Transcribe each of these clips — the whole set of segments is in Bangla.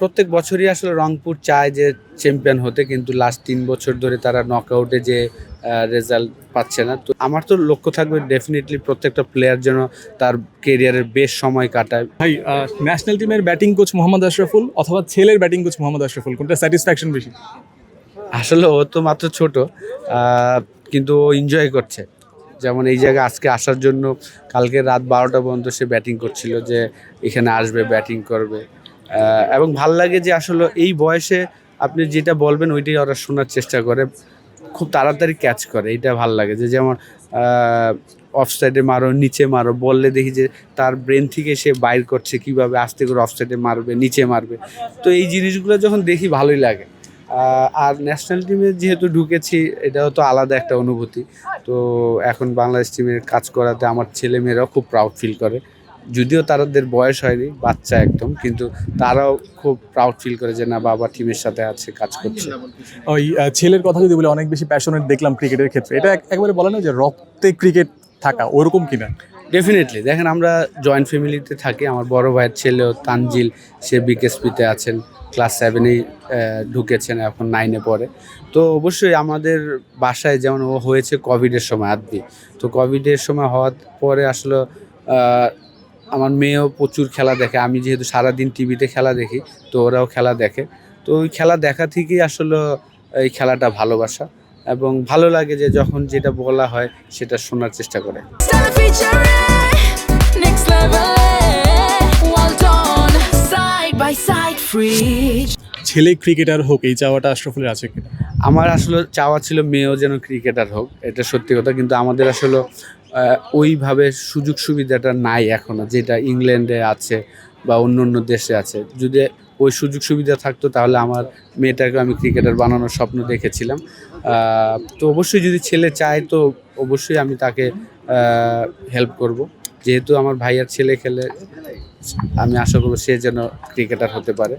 প্রত্যেক বছরই আসলে রংপুর চায় যে চ্যাম্পিয়ন হতে, কিন্তু লাস্ট ৩ বছর ধরে তারা নকআউটে যে রেজাল্ট পাচ্ছে না। তো আমার তো লক্ষ্য থাকবে ডেফিনিটলি প্রত্যেকটা প্লেয়ার যেন তার কেরিয়ারের বেশ সময় কাটায়। ভাই, ন্যাশনাল টিমের ব্যাটিং কোচ মোহাম্মদ আশরাফুল অথবা ছেলের ব্যাটিং কোচ মোহাম্মদ আশরাফুল, কোনটা স্যাটিসফ্যাকশন বেশি? আসলে ও তো মাত্র ছোট, কিন্তু ও এনজয় করছে। যেমন এই জায়গায় আজকে আসার জন্য কালকে রাত 12টা পর্যন্ত সে ব্যাটিং করছিল, যে এখানে আসবে ব্যাটিং করবে। এবং ভাল লাগে যে আসলে এই বয়সে আপনি যেটা বলবেন ওইটাই ওরা শোনার চেষ্টা করে, খুব তাড়াতাড়ি ক্যাচ করে। এইটা ভাল লাগে যে যেমন অফ সাইডে মারো, নিচে মারো, বললে দেখি যে তার ব্রেন থেকে সে বাইর করছে কীভাবে আস্তে করে অফ সাইডে মারবে, নিচে মারবে। তো এই জিনিসগুলো যখন দেখি ভালোই লাগে। আর ন্যাশনাল টিমে যেহেতু ঢুকেছি, এটাও তো আলাদা একটা অনুভূতি। তো এখন বাংলাদেশ টিমের কাজ করাতে আমার ছেলেমেয়েরাও খুব প্রাউড ফিল করে। যদিও তাদের বয়স হয়নি, বাচ্চা একদম, কিন্তু তারাও খুব প্রাউড ফিল করে যে না, বাবা টিমের সাথে আছে, কাজ করছে। ওই ছেলের কথা যদি বলি, অনেক বেশি প্যাশনেট দেখলাম ক্রিকেটের ক্ষেত্রে। এটা একবারে বলে না যে রক্তে ক্রিকেট থাকা, ওরকম কিনা? ডেফিনেটলি। দেখেন, আমরা জয়েন্ট ফ্যামিলিতে থাকি। আমার বড় ভাইয়ের ছেলেও তানজিল, সে বিকেএসপিতে আছেন, ক্লাস 7-এই ঢুকেছেন, এখন 9-এ পড়ে। তো অবশ্যই আমাদের বাসায় যেমন ও হয়েছে কোভিডের সময় আদ্দি। তো কোভিডের সময় হওয়ার পরে আসলে আমার মেয়েও প্রচুর খেলা দেখে। আমি যেহেতু সারাদিন টিভিতে খেলা দেখি, তো ওরাও খেলা দেখে। তো ওই খেলা দেখা থেকেই আসলে এই খেলাটা ভালোবাসা, এবং ভালো লাগে যে যখন যেটা বলা হয় সেটা শোনার চেষ্টা করে। ছেলে ক্রিকেটার হোক, এই চাওয়াটা আশরাফুলের আছে কিনা? আমার আসলে চাওয়া ছিল মেয়েও যেন ক্রিকেটার হোক, এটা সত্যি কথা। কিন্তু আমাদের আসলে ওইভাবে সুযোগ সুবিধাটা নাই এখনও, যেটা ইংল্যান্ডে আছে বা অন্য অন্য দেশে আছে। যদি ওই সুযোগ সুবিধা থাকতো তাহলে আমার মেয়েটাকে আমি ক্রিকেটার বানানোর স্বপ্ন দেখেছিলাম। তো অবশ্যই যদি ছেলে চায় তো অবশ্যই আমি তাকে হেল্প করব। যেহেতু আমার ভাইয়ার ছেলে খেলে, আমি আশা করবো সে যেন ক্রিকেটার হতে পারে।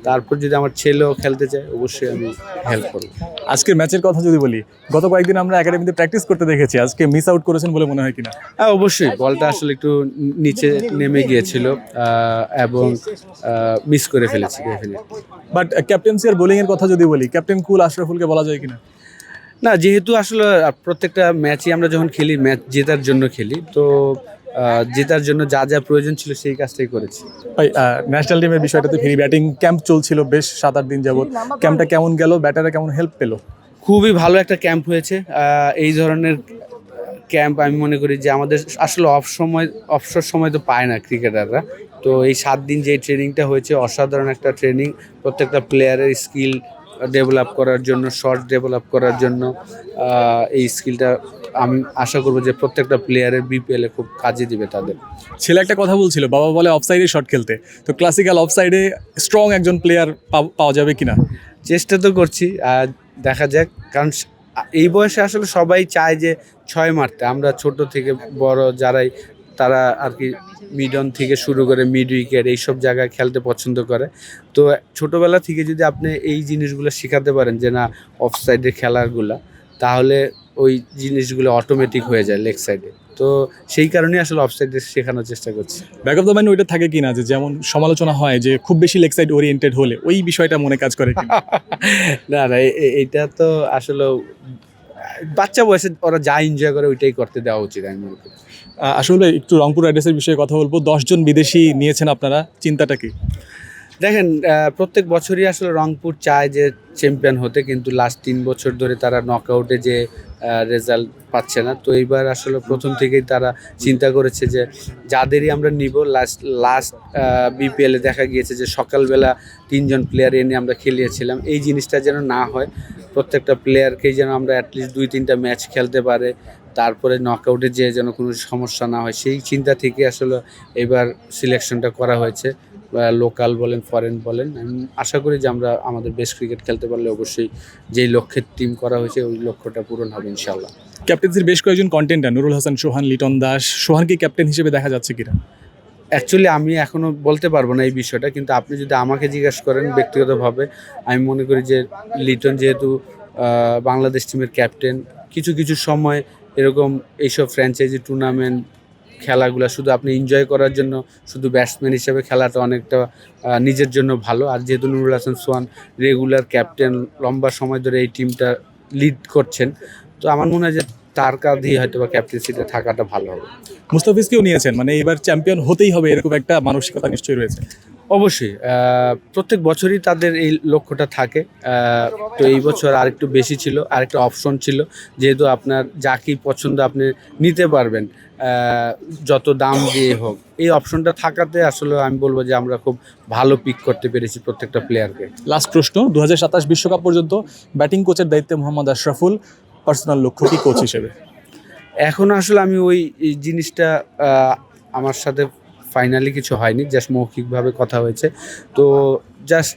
তারপর যদি আমার ছেলেও খেলতে চায়, অবশ্যই আমি হেল্প করব। আজকের ম্যাচের কথা যদি বলি, গত কয়েকদিন আমরা একাডেমিতে প্র্যাকটিস করতে দেখেছি, আজকে মিস আউট করেছেন বলে মনে হয় কিনা? হ্যাঁ, অবশ্যই। বলটা আসলে একটু নিচে নেমে গিয়েছিল, এবং মিস করে ফেলেছি ডেফিনেটলি। বাট ক্যাপ্টেন্সি আর বোলিংয়ের কথা যদি বলি, ক্যাপ্টেন কুল আশরাফুলকে বলা যায় কিনা? না, যেহেতু আসলে প্রত্যেকটা ম্যাচই আমরা যখন খেলি, ম্যাচ জেতার জন্য খেলি। তো জেতার জন্য যা যা প্রয়োজন ছিল সেই কাজটাই করেছি। ভাই, ন্যাশনাল টিমের বিষয়টাতে ফিরি। ব্যাটিং ক্যাম্প চলছিল বেশ 7-8 দিন যাবত। ক্যাম্পটা কেমন গেল? ব্যাটাররা কেমন হেল্প পেলো? খুবই ভালো একটা ক্যাম্প হয়েছে। এই ধরনের ক্যাম্প আমি মনে করি যে আমাদের আসলে অবসর সময় তো পায় না ক্রিকেটাররা। তো এই 7 দিন যে ট্রেনিংটা হয়েছে, অসাধারণ একটা ট্রেনিং। প্রত্যেকটা প্লেয়ারের স্কিল ডেভেলপ করার জন্য, শট ডেভেলপ করার জন্য এই স্কিলটা আমি আশা করবো যে প্রত্যেকটা প্লেয়ারের বিপিএলে খুব কাজে দিবে তাদের। ছেলে একটা কথা বলছিল, বাবা বলে অফসাইডে শট খেলতে। তো ক্লাসিক্যাল অফসাইডে স্ট্রং একজন প্লেয়ার পাওয়া যাবে কিনা? চেষ্টা তো করছি, দেখা যাক। কারণ এই বয়সে আসলে সবাই চায় যে 6 মারতে। আমরা ছোট থেকে বড় যারাই, তারা আর কি মিডন থেকে শুরু করে মিড উইকেট এইসব জায়গায় খেলতে পছন্দ করে। তো ছোটোবেলা থেকে যদি আপনি এই জিনিসগুলো শেখাতে পারেন যে না, অফ সাইডের খেলাগুলা, তাহলে ওই জিনিসগুলো অটোমেটিক হয়ে যায় লেগ সাইডে। তো সেই কারণেই আসলে অফ সাইডে শেখানোর চেষ্টা করছি। ব্যাক অফ দ্য মাইন্ড ওইটা থাকে কিনা, যে যেমন সমালোচনা হয় যে খুব বেশি লেগ সাইড ওরিয়েন্টেড হলে, ওই বিষয়টা মনে কাজ করে কিনা? না না, এইটা তো আসলে বাচ্চা বয়সে ওরা যা এনজয় করে ওইটাই করতে দেওয়া উচিত আমি মনে করি। আসলে একটু রংপুর রাইডার্সের বিষয়ে কথা বলবো। 10 জন বিদেশি নিয়েছেন আপনারা, চিন্তাটা কি? দেখেন, প্রত্যেক বছরই আসলে রংপুর চায় যে চ্যাম্পিয়ন হতে, কিন্তু লাস্ট 3 বছর ধরে তারা নকআউটে যে রেজাল্ট পাচ্ছে না। তো এইবার আসলে প্রথম থেকেই তারা চিন্তা করেছে যে যাদেরই আমরা নিব, লাস্ট বিপিএলে দেখা গিয়েছে যে সকালবেলা 3 জন প্লেয়ার এনে আমরা খেলিয়েছিলাম। এই জিনিসটা যেন না হয়, প্রত্যেকটা প্লেয়ারকেই যেন আমরা অ্যাটলিস্ট 2-3টা ম্যাচ খেলতে পারে, তারপরে নকআউটে যেন কোনো সমস্যা না হয়, সেই চিন্তা থেকে আসলে এবার সিলেকশনটা করা হয়েছে। লোকাল বলেন, ফরেন বলেন, আমি আশা করি যে আমরা আমাদের বেস্ট ক্রিকেট খেলতে পারলে অবশ্যই যেই লক্ষ্যের টিম করা হয়েছে ওই লক্ষ্যটা পূরণ হবে ইনশাল্লাহ। ক্যাপ্টেন্সির বেশ কয়েকজন কন্টেন্টার, নুরুল হাসান সোহান, লিটন দাস, সোহানকে ক্যাপ্টেন হিসেবে দেখা যাচ্ছে কিনা? অ্যাকচুয়ালি আমি এখনও বলতে পারবো না এই বিষয়টা, কিন্তু আপনি যদি আমাকে জিজ্ঞেস করেন ব্যক্তিগতভাবে, আমি মনে করি যে লিটন যেহেতু বাংলাদেশ টিমের ক্যাপ্টেন, কিছু কিছু সময় এরকম এইসব ফ্র্যাঞ্চাইজি টুর্নামেন্ট খেলাগুলো শুধু আপনি এনজয় করার জন্য শুধু ব্যাটসম্যান হিসেবে খেলাটা অনেকটা নিজের জন্য ভালো। আর যেহেতু নুরুল হাসান সোহান রেগুলার ক্যাপ্টেন, লম্বা সময় ধরে এই টিমটা লিড করছেন, তো আমার মনে হয় যে তার কাঁধেই হয়তো বা ক্যাপ্টেন্সিতে থাকাটা ভালো হবে। মুস্তাফিজকেও নিয়েছেন, মানে এবার চ্যাম্পিয়ন হতেই হবে এরকম একটা মানসিকতা নিশ্চয়ই রয়েছে। অবশ্যই প্রত্যেক বছরই তাদের এই লক্ষ্যটা থাকে। তো এই বছর আরেকটু বেশি ছিল, আরেকটা অপশন ছিল, যেহেতু আপনার যাকেই পছন্দ আপনি নিতে পারবেন যত দাম দিয়ে হোক। এই অপশনটা থাকাতে আসলে আমি বলবো যে আমরা খুব ভালো পিক করতে পেরেছি প্রত্যেকটা প্লেয়ারকে। লাস্ট প্রশ্ন, 2027 বিশ্বকাপ পর্যন্ত ব্যাটিং কোচের দায়িত্বে মোহাম্মদ আশরাফুল, পার্সোনাল লক্ষ্য কি কোচ হিসেবে? এখন আসলে আমি ওই এই জিনিসটা আমার সাথে ফাইনালি কিছু হয়নি, জাস্ট মৌখিকভাবে কথা হয়েছে। তো জাস্ট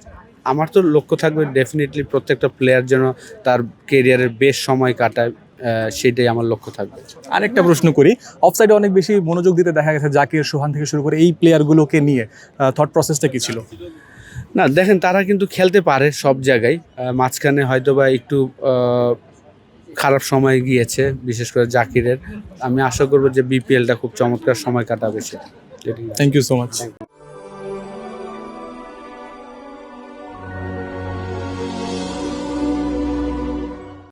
আমার তো লক্ষ্য থাকবে ডেফিনেটলি প্রত্যেকটা প্লেয়ার যেন তার কেরিয়ারের বেশ সময় কাটায়, সেটাই আমার লক্ষ্য থাকবে। আরেকটা প্রশ্ন করি, অফসাইডে অনেক বেশি মনোযোগ দিতে দেখা গেছে জাকির, সোহান থেকে শুরু করে এই প্লেয়ারগুলোকে নিয়ে থট প্রসেসটা কি ছিল? না দেখেন, তারা কিন্তু খেলতে পারে সব জায়গায়, মাঝখানে হয়তো বা একটু খারাপ সময় গিয়েছে, বিশেষ করে জাকিরের। আমি আশা করবো যে বিপিএলটা খুব চমৎকার সময় কাটাবে সে। Thank you so much.